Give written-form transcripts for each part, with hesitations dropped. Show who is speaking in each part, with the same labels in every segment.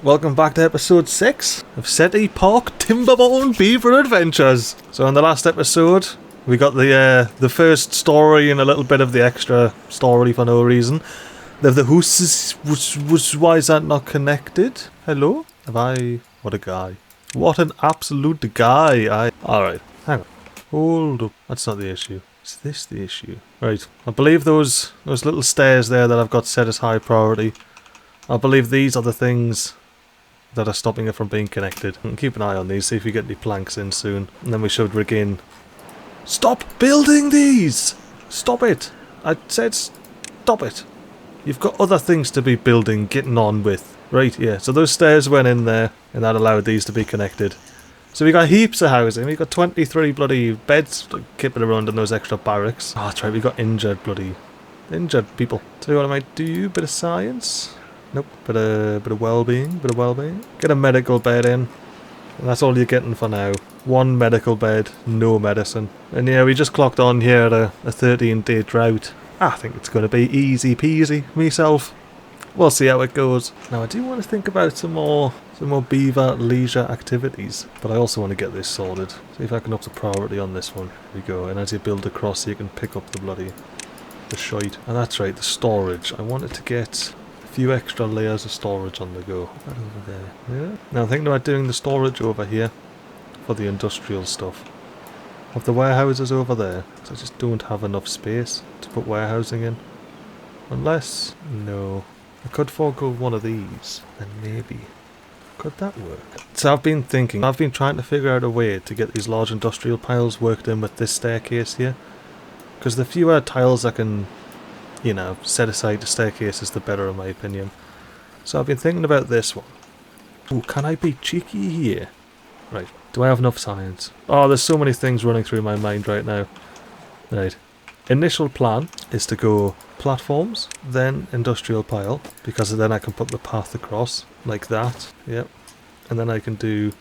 Speaker 1: Welcome back to episode 6 of Setee Park Timberborn Beaver Adventures. So in the last episode, we got the first story and a little bit of the extra story for no reason. The Hoosing, why is that not connected? Hello? What a guy. What an absolute guy. Alright, hang on. Hold up. That's not the issue. Is this the issue? Right, I believe those little stairs there that I've got set as high priority, I believe these are the things that are stopping it from being connected. And keep an eye on these, see if we get any planks in soon. And then we should regain... Stop building these! Stop it! I said stop it! You've got other things to be building, getting on with. Right, yeah, so those stairs went in there, and that allowed these to be connected. So we got heaps of housing, we got 23 bloody beds kipping around in those extra barracks. Oh, that's right, we got injured people. Tell you what I might do, bit of science. Nope, bit of well-being, Get a medical bed in, and that's all you're getting for now. One medical bed, no medicine. And yeah, we just clocked on here at a 13-day drought. I think it's going to be easy peasy, myself. We'll see how it goes. Now I do want to think about some more beaver leisure activities, but I also want to get this sorted. See if I can up the priority on this one. Here we go, and as you build across you can pick up the shite. And that's right, the storage. I wanted to get a few extra layers of storage on the go. That over there. Yeah. Now I'm thinking about doing the storage over here for the industrial stuff. Have the warehouses over there, because I just don't have enough space to put warehousing in. Unless, no. I could forego one of these, and maybe. Could that work? So I've been trying to figure out a way to get these large industrial piles worked in with this staircase here. Because the fewer tiles I can, set aside to staircases, the better in my opinion. So I've been thinking about this one. Ooh, can I be cheeky here? Right, do I have enough science? Oh, there's so many things running through my mind right now. Right. Initial plan is to go platforms, then industrial pile, because then I can put the path across, like that, yep. And then I can do,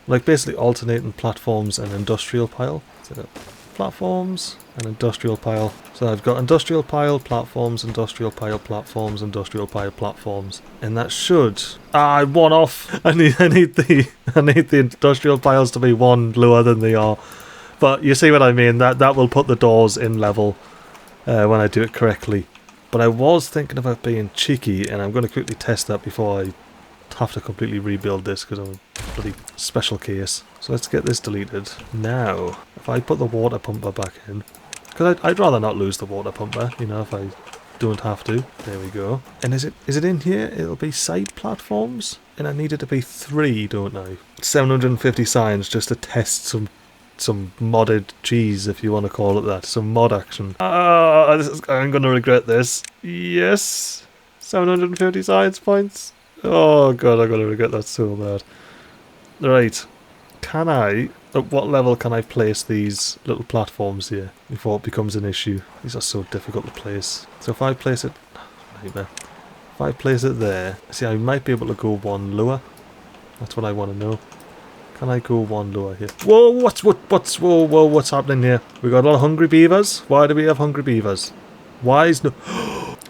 Speaker 1: basically alternating platforms and industrial pile. So platforms and industrial pile. So I've got industrial pile, platforms, industrial pile, platforms, industrial pile, platforms. And that should... one off! I need the industrial piles to be one lower than they are. But you see what I mean, that will put the doors in level when I do it correctly. But I was thinking about being cheeky, and I'm going to quickly test that before I have to completely rebuild this, because I'm a bloody special case. So let's get this deleted. Now, if I put the water pumper back in, because I'd rather not lose the water pumper, if I don't have to. There we go. And is it in here? It'll be side platforms, and I need it to be 3, don't I? 750 signs just to test some modded cheese, if you want to call it that. Some mod action. I'm going to regret this. Yes. 750 science points. Oh god, I'm going to regret that so bad. Right. At what level can I place these little platforms here before it becomes an issue? These are so difficult to place. So if I place it... Nightmare. If I place it there... See, I might be able to go one lower. That's what I want to know. Can I go one lower here? Whoa, what's happening here? We got a lot of hungry beavers. Why do we have hungry beavers? Why is no...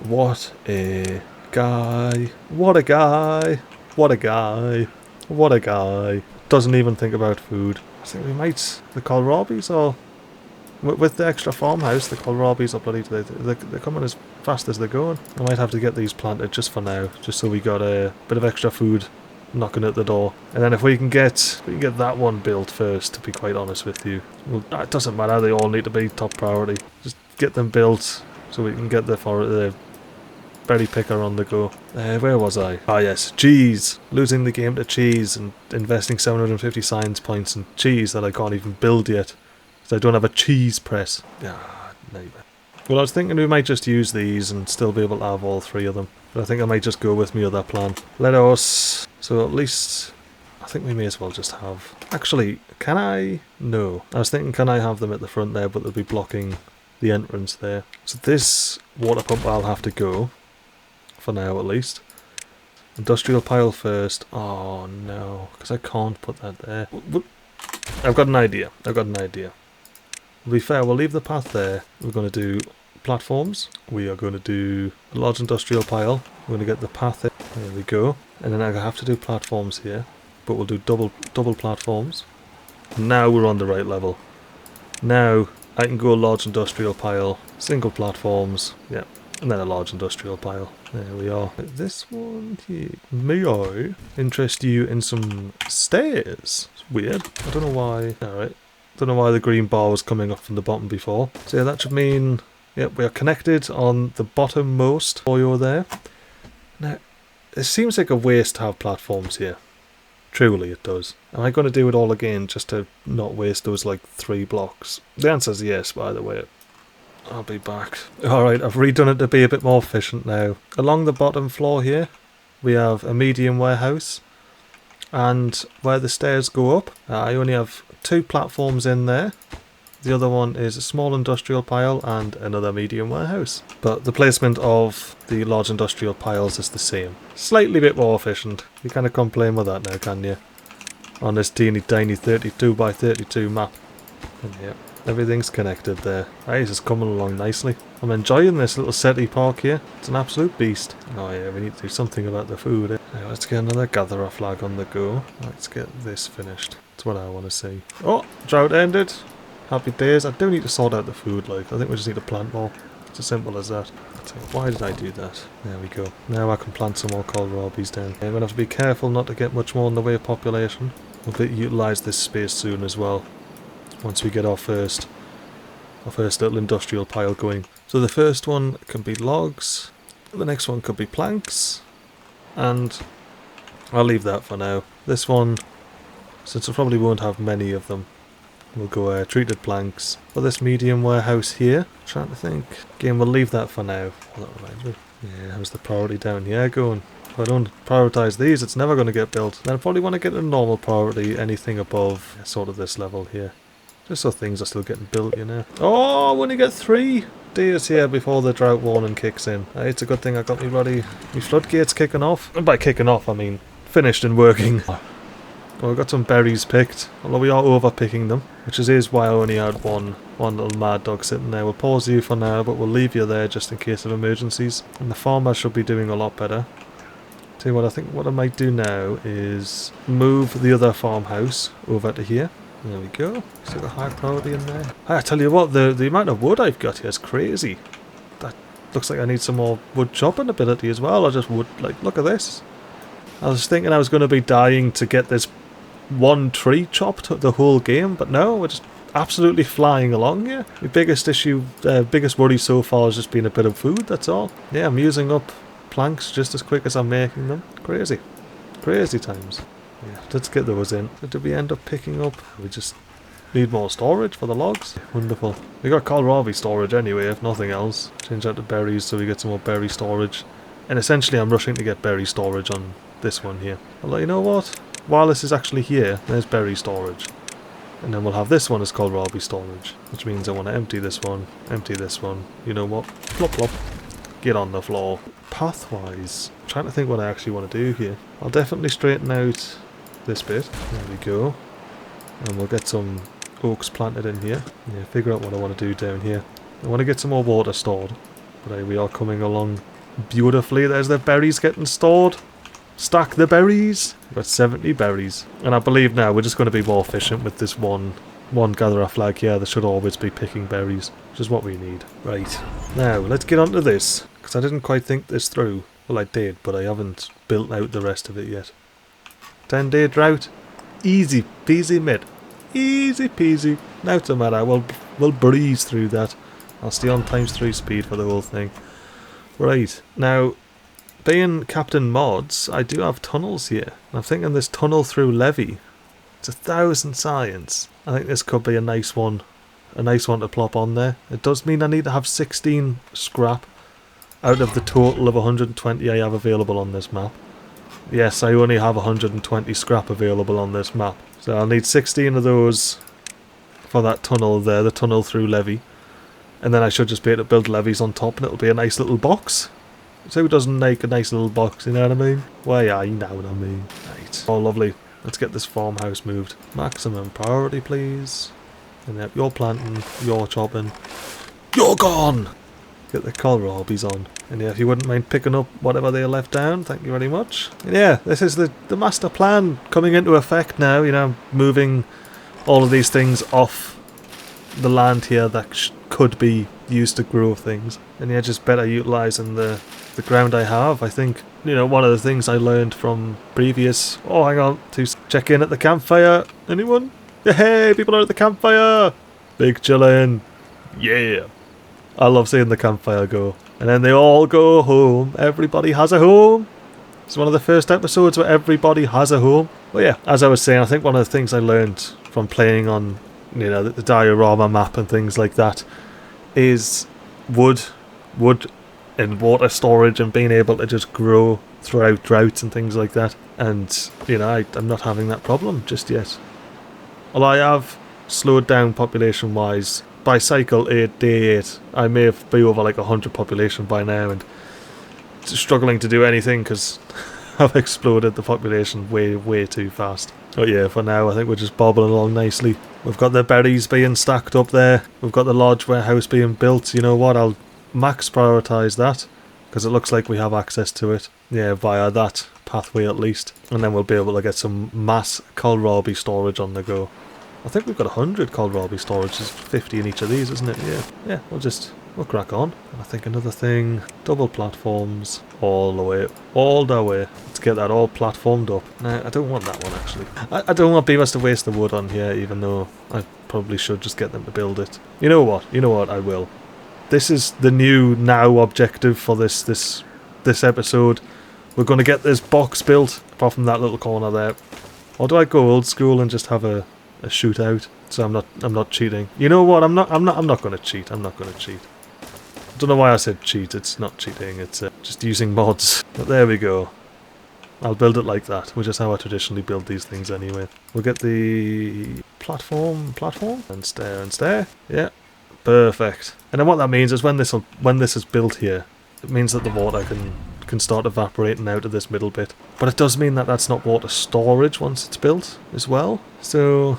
Speaker 1: What a guy. What a guy. What a guy. What a guy. Doesn't even think about food. I think we might... The kohlrabis are... With the extra farmhouse, the kohlrabis are bloody... They're coming as fast as they're going. I might have to get these planted just for now. Just so we got a bit of extra food knocking at the door. And then if we can get that one built first, to be quite honest with you. Well, it doesn't matter, they all need to be top priority. Just get them built so we can get the berry picker on the go. Where was I? Ah yes, cheese. Losing the game to cheese and investing 750 science points in cheese that I can't even build yet. Because I don't have a cheese press. Nightmare. Well, I was thinking we might just use these and still be able to have all 3 of them. But I think I might just go with my other plan. Let us... So at least... I think we may as well just have... Actually, can I... No. I was thinking, can I have them at the front there, but they'll be blocking the entrance there. So this water pump I'll have to go. For now, at least. Industrial pile first. Oh, no. Because I can't put that there. I've got an idea. To be fair, we'll leave the path there. We're going to do platforms. We are going to do a large industrial pile. We're going to get the path in. There we go. And then I have to do platforms here, but we'll do double platforms. Now we're on the right level. Now I can go large industrial pile, single platforms, yeah, and then a large industrial pile. There we are. This one here, may I interest you in some stairs? It's weird. I don't know why. Alright. Don't know why the green bar was coming up from the bottom before. So yeah, that should mean, yep, we are connected on the bottommost foyer there. Now, it seems like a waste to have platforms here. Truly it does. Am I going to do it all again just to not waste those like 3 blocks? The answer is yes, by the way. I'll be back. Alright, I've redone it to be a bit more efficient now. Along the bottom floor here, we have a medium warehouse. And where the stairs go up, I only have 2 platforms in there. The other one is a small industrial pile and another medium warehouse. But the placement of the large industrial piles is the same. Slightly bit more efficient. You kind of complain with that now, can you? On this teeny tiny 32 by 32 map. And yeah, everything's connected there. Right, this is coming along nicely. I'm enjoying this little Setee park here. It's an absolute beast. Oh yeah, we need to do something about the food. Right, let's get another gatherer flag on the go. Let's get this finished. That's what I want to see. Oh, drought ended. Happy days. I do need to sort out the food, like. I think we just need to plant more. It's as simple as that. So why did I do that? There we go. Now I can plant some more kohlrabies down. I'm going to have to be careful not to get much more in the way of population. We'll utilise this space soon as well. Once we get our first little industrial pile going. So the first one can be logs. The next one could be planks. And I'll leave that for now. This one, since I probably won't have many of them, we'll go treated planks. For this medium warehouse here, trying to think. Again, we'll leave that for now. Well, that reminds me. Yeah, how's the priority down here going? If I don't prioritise these, it's never going to get built. Then I probably want to get a normal priority, anything above sort of this level here. Just so things are still getting built, you know. Oh, I only get 3 days here before the drought warning kicks in. It's a good thing I got me bloody floodgates kicking off. And by kicking off, I mean finished and working. Well, I've got some berries picked, although we are over picking them, which is why I only had one little mad dog sitting there. We'll pause you for now, but we'll leave you there just in case of emergencies. And the farmer should be doing a lot better. Tell you what, I think what I might do now is move the other farmhouse over to here. There we go. Still got high priority in there. I tell you what, the amount of wood I've got here is crazy. That looks like I need some more wood chopping ability as well. I just would, like, look at this. I was thinking I was going to be dying to get this one tree chopped the whole game, but no, we're just absolutely flying along here. The biggest issue, biggest worry so far has just been a bit of food, that's all. Yeah, I'm using up planks just as quick as I'm making them. Crazy. Crazy times. Yeah, let's get those in. Did we end up picking up? We just need more storage for the logs. Wonderful. We got kohlrabi storage anyway, if nothing else. Change out the berries so we get some more berry storage. And essentially I'm rushing to get berry storage on this one here. Although, you know what? While this is actually here, there's berry storage. And then we'll have this one as kohlrabi storage. Which means I want to empty this one, you know what? Plop plop. Get on the floor. Pathwise. I'm trying to think what I actually want to do here. I'll definitely straighten out this bit. There we go. And we'll get some oaks planted in here. Yeah, figure out what I want to do down here. I want to get some more water stored. But we are coming along beautifully. There's the berries getting stored. Stack the berries. We've got 70 berries. And I believe now we're just going to be more efficient with this one gatherer flag here. There should always be picking berries, which is what we need. Right. Now, let's get on to this. Because I didn't quite think this through. Well, I did, but I haven't built out the rest of it yet. 10-day drought. Easy peasy, mate. Easy peasy. Now it's a matter. We'll breeze through that. I'll stay on ×3 speed for the whole thing. Right. Now, being Captain Mods, I do have tunnels here. I'm thinking this tunnel through Levy. It's 1,000 science. I think this could be a nice one. A nice one to plop on there. It does mean I need to have 16 scrap out of the total of 120 I have available on this map. Yes, I only have 120 scrap available on this map. So I'll need 16 of those for that tunnel there, the tunnel through Levy. And then I should just be able to build levees on top and it'll be a nice little box. So who doesn't make a nice little box, you know what I mean? Well, yeah, you know what I mean. Right. Oh, lovely. Let's get this farmhouse moved. Maximum priority, please. And yep, you're planting, you're chopping. You're gone! Get the kohlrabies on. And yeah, if you wouldn't mind picking up whatever they left down, thank you very much. And yeah, this is the master plan coming into effect now. You know, moving all of these things off the land here that could be used to grow things. And yeah, just better utilising the ground I have. I think, you know, one of the things I learned from previous... Oh, hang on. To check in at the campfire. Anyone? Hey, people are at the campfire! Big chillin'. Yeah. I love seeing the campfire go. And then they all go home. Everybody has a home. It's one of the first episodes where everybody has a home. But yeah, as I was saying, I think one of the things I learned from playing on, you know, the diorama map and things like that is wood and water storage and being able to just grow throughout droughts and things like that. And, you know, I'm not having that problem just yet. Well, I have slowed down population-wise. By cycle 8, day 8, I may be over like 100 population by now and struggling to do anything because I've exploded the population way too fast. But yeah, for now I think we're just bobbling along nicely. We've got the berries being stacked up there. We've got the large warehouse being built. You know what, I'll max prioritise that because it looks like we have access to it. Yeah, via that pathway at least. And then we'll be able to get some mass kohlrabi storage on the go. I think we've got 100 kohlrabi storage. There's 50 in each of these, isn't it? Yeah, we'll crack on. And I think another thing, double platforms all the way. Let's get that all platformed up. Now, I don't want that one actually. I don't want Beavers to waste the wood on here, even though I probably should just get them to build it. You know what, I will. This is the new now objective for this episode. We're going to get this box built, apart from that little corner there. Or do I go old school and just have a shootout? So I'm not cheating. You know what? I'm not going to cheat. I don't know why I said cheat. It's not cheating. It's just using mods. But there we go. I'll build it like that, which is how I traditionally build these things anyway. We'll get the platform, and stair. Yeah, perfect. And then what that means is when this is built here, it means that the water can start evaporating out of this middle bit. But it does mean that that's not water storage once it's built as well. So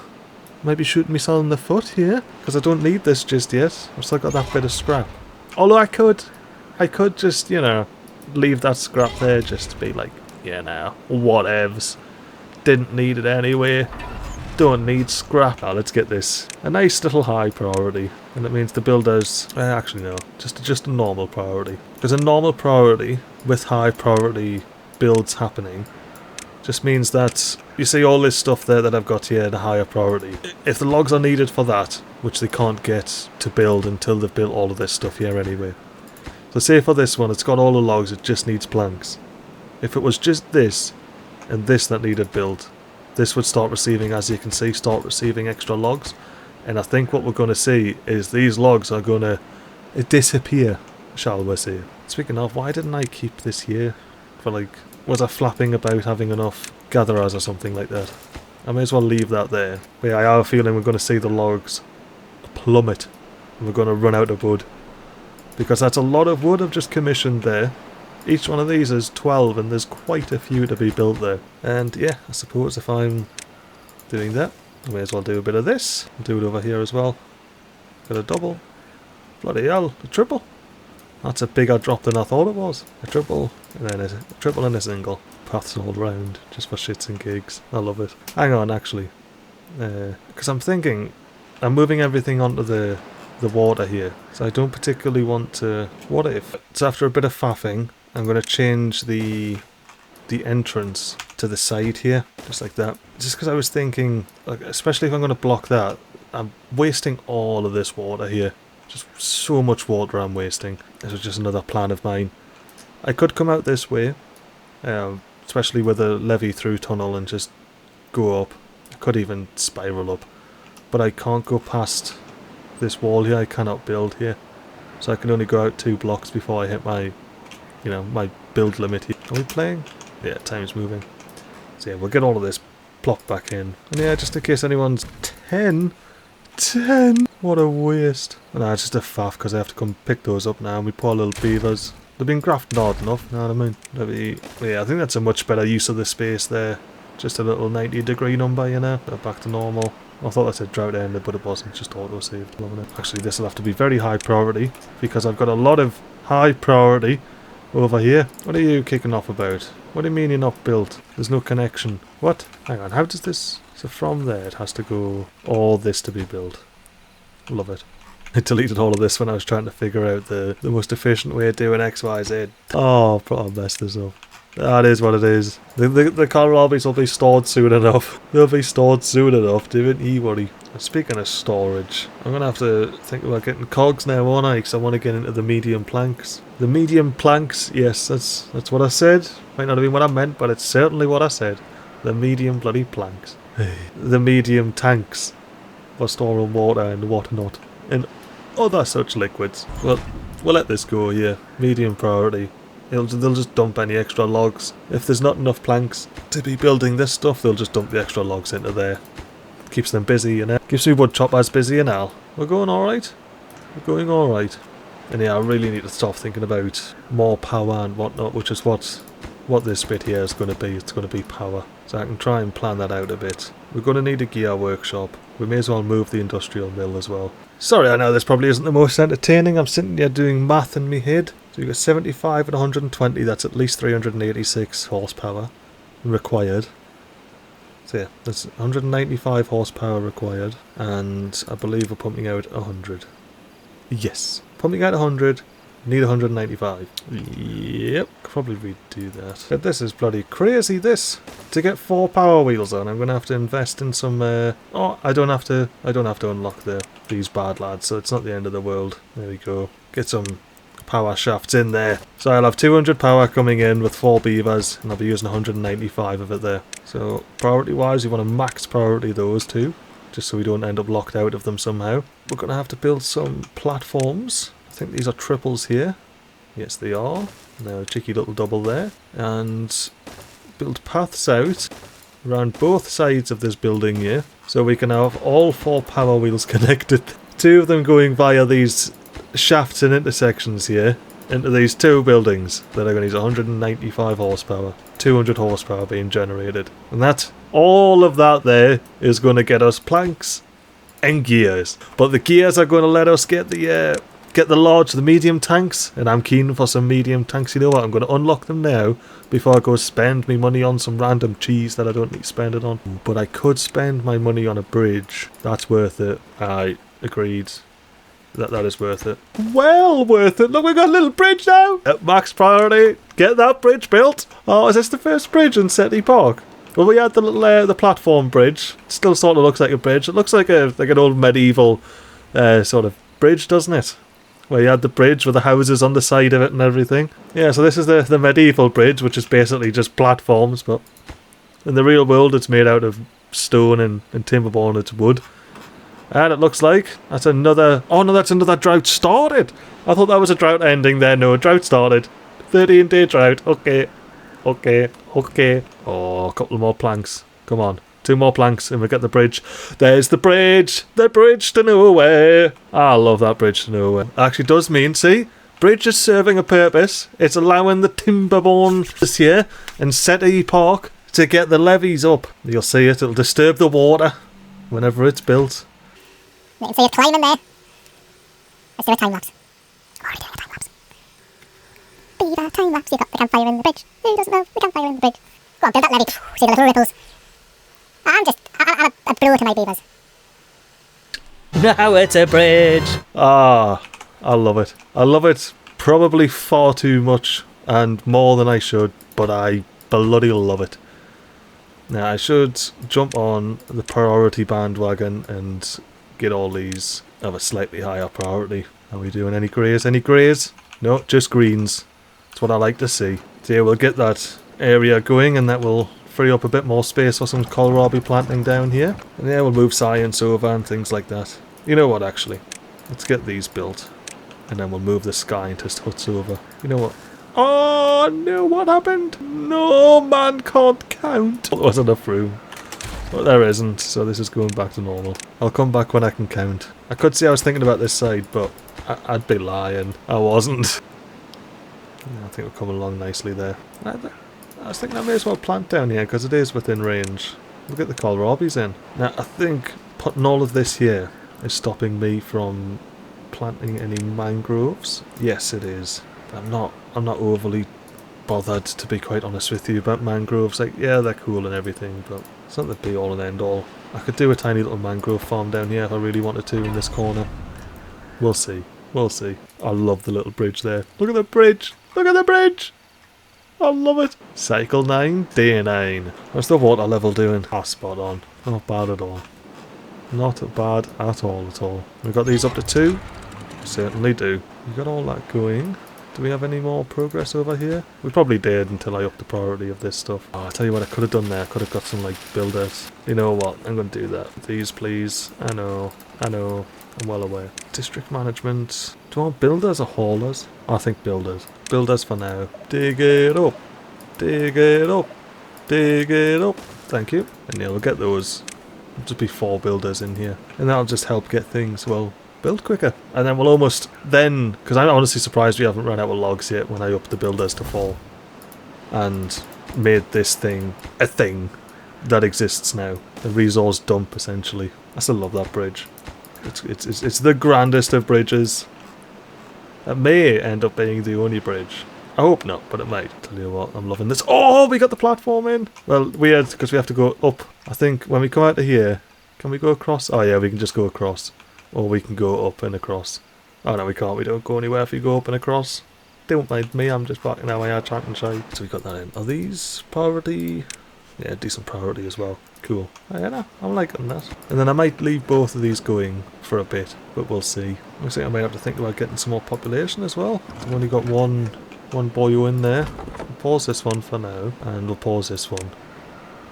Speaker 1: maybe shooting myself in the foot here because I don't need this just yet. I've still got that bit of scrap. Although I could just, you know, leave that scrap there just to be like, yeah, now whatevs. Didn't need it anyway. Don't need scrap. Now let's get this a nice little high priority, and it means the builders. Actually no, just a normal priority. Because a normal priority with high priority builds happening just means that you see all this stuff there that I've got here in a higher priority. If the logs are needed for that, which they can't get to build until they've built all of this stuff here anyway. So say for this one, it's got all the logs, it just needs planks. If it was just this and this that needed build, this would start receiving, as you can see, extra logs. And I think what we're going to see is these logs are going to disappear, shall we say. Speaking of, why didn't I keep this here? For like, was I flapping about having enough gatherers or something like that? I may as well leave that there. But yeah, I have a feeling we're going to see the logs plummet. And we're going to run out of wood. Because that's a lot of wood I've just commissioned there. Each one of these is 12 and there's quite a few to be built there. And yeah, I suppose if I'm doing that, I may as well do a bit of this. Do it over here as well. Got a double. Bloody hell, a triple. That's a bigger drop than I thought it was. A triple, and then a triple and a single. Paths all round, just for shits and gigs. I love it. Hang on, actually. Because I'm thinking, I'm moving everything onto the water here. So I don't particularly want to... What if? So after a bit of faffing, I'm going to change the entrance to the side here. Just like that. Just because I was thinking, like, especially if I'm going to block that, I'm wasting all of this water here. Just so much water I'm wasting. This is just another plan of mine. I could come out this way, especially with a levy through tunnel, and just go up. I could even spiral up. But I can't go past this wall here. I cannot build here. So I can only go out 2 blocks before I hit my, you know, my build limit here. Are we playing? Yeah, time's moving. So yeah, we'll get all of this plopped back in. And yeah, just in case anyone's 10. What a waste. Nah, it's just a faff because I have to come pick those up now. And we poor little beavers. They've been grafted hard enough, you know what I mean? Maybe, yeah, I think that's a much better use of the space there. Just a little 90-degree number, you know. Back to normal. I thought that said drought ended, but it wasn't. Just auto-saved. Loving it. Actually, this will have to be very high priority, because I've got a lot of high priority over here. What are you kicking off about? What do you mean you're not built? There's no connection. What? Hang on, how does this... So from there, it has to go all this to be built. Love it. I deleted all of this when I was trying to figure out the most efficient way of doing X, Y, Z. Oh, I messed this up. That is what it is. The kohlrabies will be stored soon enough. They'll be stored soon enough, don't you worry. Speaking of storage, I'm going to have to think about getting cogs now, won't I? Because I want to get into the medium planks. The medium planks, yes, that's what I said. Might not have been what I meant, but it's certainly what I said. The medium bloody planks. The medium tanks for storing water and whatnot. And other such liquids. Well, we'll let this go here. Medium priority. They'll just dump any extra logs. If there's not enough planks to be building this stuff, they'll just dump the extra logs into there. Keeps them busy, you know. Keeps me wood choppers busy and all. We're going alright. We're going alright. And yeah, I really need to stop thinking about more power and whatnot, which is what this bit here is going to be. It's going to be power. So I can try and plan that out a bit. We're going to need a gear workshop. We may as well move the industrial mill as well. Sorry, I know this probably isn't the most entertaining. I'm sitting here doing math in my head. So you've got 75 and 120, that's at least 386 horsepower required. So yeah, there's 195 horsepower required, and I believe we're pumping out 100. Yes, pumping out 100, need 195. Yep, could probably redo that. But this is bloody crazy, this. To get 4 power wheels on, I'm going to have to invest in some, oh, I don't have to unlock these bad lads, so it's not the end of the world. There we go. Get some power shafts in there. So I'll have 200 power coming in with 4 beavers, and I'll be using 195 of it there. So priority wise, we want to max priority those two, just so we don't end up locked out of them somehow. We're going to have to build some platforms. I think these are triples here. Yes, they are. Now a cheeky little double there. And build paths out around both sides of this building here, so we can have all 4 power wheels connected. 2 of them going via these shafts and intersections here into these 2 buildings that are going to use 195 horsepower, 200 horsepower being generated, and that all of that there is going to get us planks and gears. But the gears are going to let us get the medium tanks, and I'm keen for some medium tanks. You know what, I'm going to unlock them now before I go spend me money on some random cheese that I don't need to spend it on. But I could spend my money on a bridge. That's worth it. I agreed. That is worth it. Well worth it. Look, we've got a little bridge now. At max priority. Get that bridge built. Oh, is this the first bridge in Setee Park? Well, we had the little the platform bridge. It still sort of looks like a bridge. It looks like an old medieval sort of bridge, doesn't it? Where you had the bridge with the houses on the side of it and everything. Yeah, so this is the medieval bridge, which is basically just platforms, but in the real world it's made out of stone and Timberborn, it's wood. And it looks like that's another... Oh no, that's another drought started! I thought that was a drought ending there. No, drought started. 13-day drought. Okay. Okay. Okay. Oh, a couple more planks. Come on. 2 more planks and we get the bridge. There's the bridge! The bridge to nowhere! I love that bridge to nowhere. Actually does mean, see? Bridge is serving a purpose. It's allowing the Timberborn this year and Setee Park to get the levees up. You'll see it. It'll disturb the water whenever it's built.
Speaker 2: You can see it climbing there. Let's do a time lapse. Already doing a time lapse. Beaver time lapse. You've got the campfire in the bridge. Who doesn't know the campfire in the bridge? Go on, build that levee. See the little ripples. I blew to my beavers.
Speaker 3: Now it's a bridge.
Speaker 1: Ah, I love it. I love it probably far too much and more than I should, but I bloody love it. Now I should jump on the priority bandwagon and get all these of a slightly higher priority. Are we doing any greys? Any greys? No, just greens. That's what I like to see. So yeah, we'll get that area going and that will free up a bit more space for some kohlrabi planting down here. And yeah, we'll move science over and things like that. You know what, actually? Let's get these built. And then we'll move the scientist huts over. You know what? Oh no, what happened? No, man can't count. There wasn't enough room. But there isn't, so this is going back to normal. I'll come back when I can count. I could say I was thinking about this side, but I'd be lying. I wasn't. I think we're coming along nicely there. I was thinking I may as well plant down here because it is within range. We'll get the kohlrabies in. Now I think putting all of this here is stopping me from planting any mangroves. Yes, it is. I'm not overly bothered, to be quite honest with you, about mangroves. Like, yeah, they're cool and everything, but it's not the be all and end all. I could do a tiny little mangrove farm down here if I really wanted to in this corner. We'll see. We'll see. I love the little bridge there. Look at the bridge! Look at the bridge! I love it! Cycle 9, day 9. How's the water level doing? Ah, spot on. Not bad at all. Not bad at all. We've got these up to 2? Certainly do. We got all that going. Do we have any more progress over here? We probably did until I upped the priority of this stuff. Oh, I'll tell you what I could have done there. I could have got some, like, builders. You know what? I'm going to do that. These, please. I know. I'm well aware. District management. Do I want builders or haulers? I think builders. Builders for now. Dig it up. Dig it up. Dig it up. Thank you. And yeah, we'll get those. There'll just be 4 builders in here. And that'll just help get things, well, built quicker. And then we'll almost then, because I'm honestly surprised we haven't run out of logs yet when I upped the builders to 4 and made this thing a thing that exists now. A resource dump, essentially. I still love that bridge. It's the grandest of bridges. It may end up being the only bridge. I hope not, but it might. Tell you what, I'm loving this. Oh, we got the platform in! Well, weird, because we have to go up. I think when we come out of here, can we go across? Oh yeah, we can just go across. Or we can go up and across. Oh no, we can't. We don't go anywhere if you go up and across. Don't mind me, I'm just backing out my yard chatting shy. So we got that in. Are these priority? Yeah, decent priority as well. Cool. Oh, yeah, no, I'm liking that. And then I might leave both of these going for a bit, but we'll see. Looks like I might have to think about getting some more population as well. I've only got one boyo in there. We'll pause this one for now, and we'll pause this one.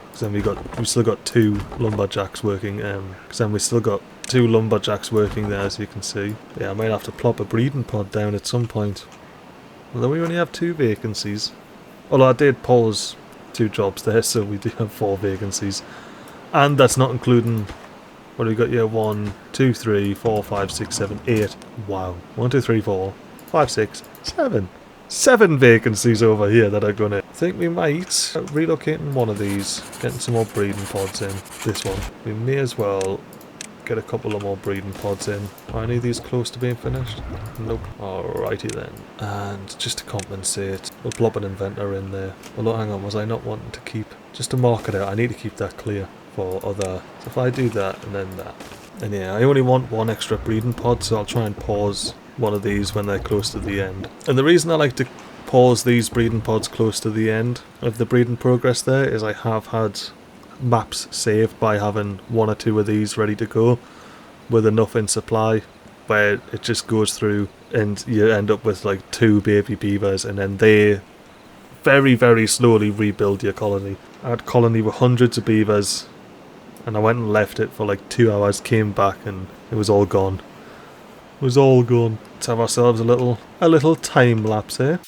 Speaker 1: Because then we still got 2 lumberjacks working. Because then we still got 2 lumberjacks working there, as you can see. Yeah, I might have to plop a breeding pod down at some point. Although we only have 2 vacancies. Although I did pause 2 jobs there, so we do have 4 vacancies. And that's not including, what do we got here? 1, 2, 3, 4, 5, 6, 7, 8. Wow. 1, 2, 3, 4, 5, 6, 7. 7 vacancies over here that are gonna. I think we might relocating one of these, getting some more breeding pods in. This one. We may as well get a couple of more breeding pods in. Are any of these close to being finished? Nope. Alrighty then. And just to compensate, we'll plop an inventor in there. Although, hang on, was I not wanting to keep... Just to mark it out, I need to keep that clear for other... So if I do that and then that. And yeah, I only want 1 extra breeding pod, so I'll try and pause one of these when they're close to the end. And the reason I like to pause these breeding pods close to the end of the breeding progress there is I have had maps saved by having 1 or 2 of these ready to go with enough in supply where it just goes through and you end up with like 2 baby beavers and then they very, very slowly rebuild your colony. I had a colony with hundreds of beavers and I went and left it for like 2 hours, came back and it was all gone. It was all gone. Let's have ourselves a little time lapse here.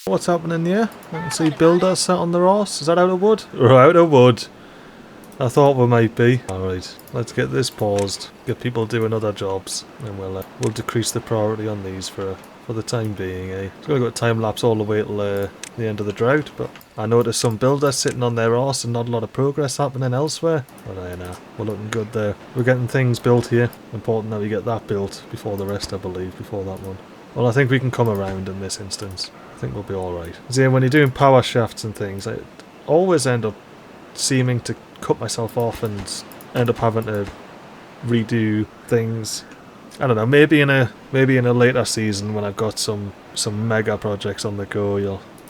Speaker 1: What's happening here? I can see builders sat on their arse. Is that out of wood? We're out of wood. I thought we might be. Alright, let's get this paused. Get people doing other jobs. And we'll decrease the priority on these for the time being, eh? So we've got time lapse all the way till the end of the drought, but I noticed some builders sitting on their arse and not a lot of progress happening elsewhere. But I know, we're looking good there. We're getting things built here. Important that we get that built before the rest, I believe, before that one. Well, I think we can come around in this instance. I think we'll be alright. See, when you're doing power shafts and things, I always end up seeming to cut myself off and end up having to redo things. I don't know, maybe in a later season when I've got some mega projects on the go,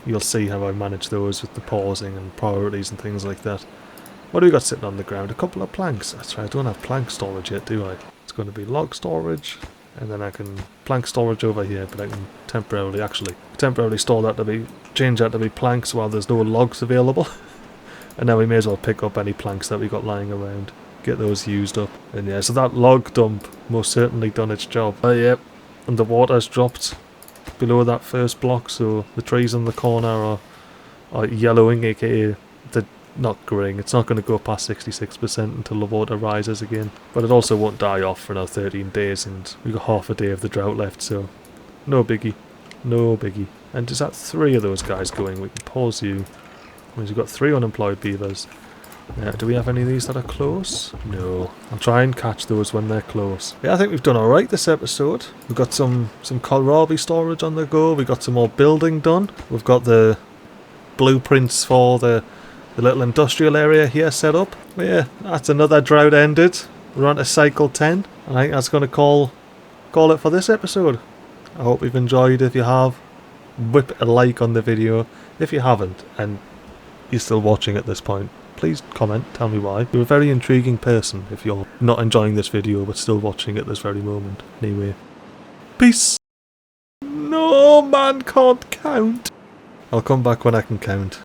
Speaker 1: you'll see how I manage those with the pausing and priorities and things like that. What do we got sitting on the ground? A couple of planks. That's right, I don't have plank storage yet, do I? It's going to be log storage. And then I can plank storage over here, but I can temporarily store that change that to be planks while there's no logs available. And now we may as well pick up any planks that we got lying around, get those used up. And yeah, so that log dump most certainly done its job. Yep, and the water's dropped below that first block, so the trees in the corner are yellowing, aka not growing. It's not going to go past 66% until the water rises again. But it also won't die off for another 13 days, and we've got half a day of the drought left, so no biggie. No biggie. And is that 3 of those guys going? We can pause you. We've got 3 unemployed beavers. Do we have any of these that are close? No. I'll try and catch those when they're close. Yeah, I think we've done alright this episode. We've got some kohlrabi storage on the go. We've got some more building done. We've got the blueprints for the little industrial area here set up. But yeah, that's another drought ended. We're on to cycle 10. I think that's going to call it for this episode. I hope you've enjoyed. If you have, whip a like on the video. If you haven't, and you're still watching at this point, please comment, tell me why. You're a very intriguing person if you're not enjoying this video but still watching at this very moment. Anyway, peace! No, man can't count! I'll come back when I can count.